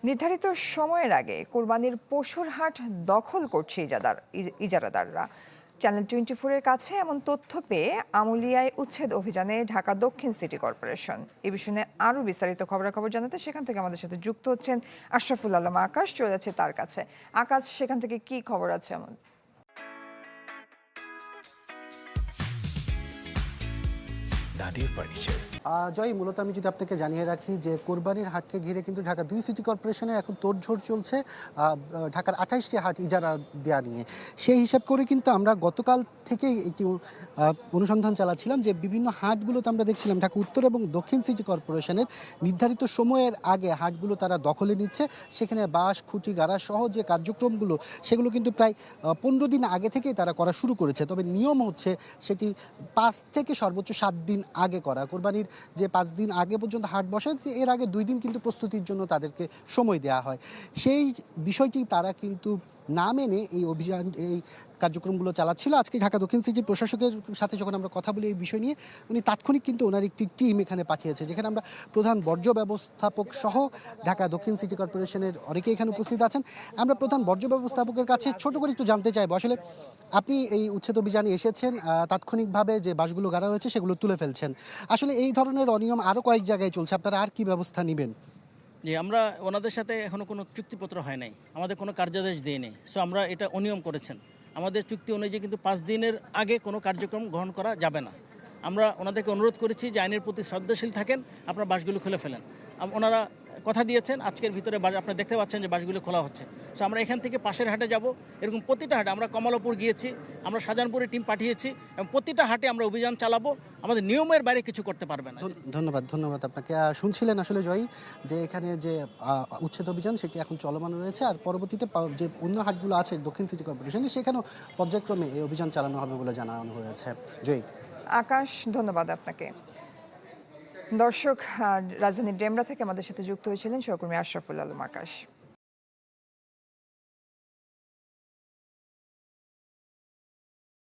নির্ধারিত সময়ের আগে কোরবানির পশুর হাট দখল করছে ইজারাদাররা। চ্যানেল 24-এর কাছে এমন তথ্য পেয়ে আশুলিয়ায় উচ্ছেদ অভিযানে ঢাকা দক্ষিণ সিটি কর্পোরেশন। এ বিষয়ে নিয়ে আরও বিস্তারিত খবরাখবর জানাতে সেখান থেকে আমাদের সাথে যুক্ত হচ্ছেন আশরাফুল আলম আকাশ। চলে যাচ্ছে তার কাছে। আকাশ, সেখান থেকে কি খবর আছে এমন? জয়, মূলত আমি যদি আপনাকে জানিয়ে রাখি যে কোরবানির হাটকে ঘিরে কিন্তু ঢাকা 2 সিটি কর্পোরেশনের এখন তোড়জোড় চলছে ঢাকার 28টি হাট ইজারা দেওয়া নিয়ে। সেই হিসাব করে কিন্তু আমরা গতকাল থেকেই একটি অনুসন্ধান চালাচ্ছিলাম যে বিভিন্ন হাটগুলোতে আমরা দেখছিলাম ঢাকা উত্তর এবং দক্ষিণ সিটি কর্পোরেশনের নির্ধারিত সময়ের আগে হাটগুলো তারা দখলে নিচ্ছে। সেখানে বাঁশ, খুঁটি, গাড়া সহ যে কার্যক্রমগুলো সেগুলো কিন্তু প্রায় 15 দিন আগে থেকেই তারা করা শুরু করেছে। তবে নিয়ম হচ্ছে সেটি 5 থেকে সর্বোচ্চ 7 দিন আগে করা। কোরবানির যে 5 দিন আগে পর্যন্ত হাট বসে, এর আগে 2 দিন কিন্তু প্রস্তুতির জন্য তাদেরকে সময় দেওয়া হয়। সেই বিষয়টি তারা কিন্তু না মেনে এই কার্যক্রমগুলো চালাচ্ছিল। আজকে ঢাকা দক্ষিণ সিটির প্রশাসকের সাথে যখন আমরা কথা বলি এই বিষয় নিয়ে, উনি তাৎক্ষণিক কিন্তু ওনার একটি টিম এখানে পাঠিয়েছে, যেখানে আমরা প্রধান বর্জ্য ব্যবস্থাপক সহ ঢাকা দক্ষিণ সিটি কর্পোরেশনের অনেকে এখানে উপস্থিত আছেন। আমরা প্রধান বর্জ্য ব্যবস্থাপকের কাছে ছোট করে একটু জানতে চাইবো, আসলে আপনি এই উচ্ছেদ অভিযানে এসেছেন, তাৎক্ষণিকভাবে যে বাসগুলো গাড়া হয়েছে সেগুলো তুলে ফেলছেন। আসলে এই ধরনের অনিয়ম আরও কয়েক জায়গায় চলছে, আপনারা আর কি ব্যবস্থা নেবেন? যে আমরা ওনাদের সাথে এখনও কোনো চুক্তিপত্র হয় নাই, আমাদের কোনো কার্যাদেশ দিয়ে নেই। সো আমরা এটা অনিয়ম করেছেন। আমাদের চুক্তি অনুযায়ী কিন্তু 5 দিনের আগে কোনো কার্যক্রম গ্রহণ করা যাবে না। আমরা ওনাদেরকে অনুরোধ করেছি যে আইনের প্রতি শ্রদ্ধাশীল থাকেন, আপনার বাসগুলো খুলে ফেলেন। ওনারা কথা দিয়েছেন আজকের ভিতরে আপনারা দেখতে পাচ্ছেন যে বাসগুলো খোলা হচ্ছে। সো আমরা এখান থেকে পাশের হাটে যাব, এরকম প্রতিটা হাটে। আমরা কমলাপুর গিয়েছি, আমরা শাহজাহানপুরে টিম পাঠিয়েছি এবং প্রতিটা হাটে আমরা অভিযান চালাবো। আমাদের নিয়মের বাইরে কিছু করতে পারবে না। ধন্যবাদ আপনাকে। শুনছিলেন আসলে জয়ী যে এখানে যে উচ্ছেদ অভিযান সেটি এখন চলমান রয়েছে, আর পরবর্তীতে যে অন্য হাটগুলো আছে দক্ষিণ সিটি কর্পোরেশনে সেখানেও পর্যায়ক্রমে এই অভিযান চালানো হবে বলে জানানো হয়েছে। জয়ী। আকাশ, ধন্যবাদ আপনাকে। দর্শক, রাজধানীর ডেমরা থেকে আমাদের সাথে যুক্ত হয়েছিলেন সহকর্মী আশরাফুল আলম আকাশ।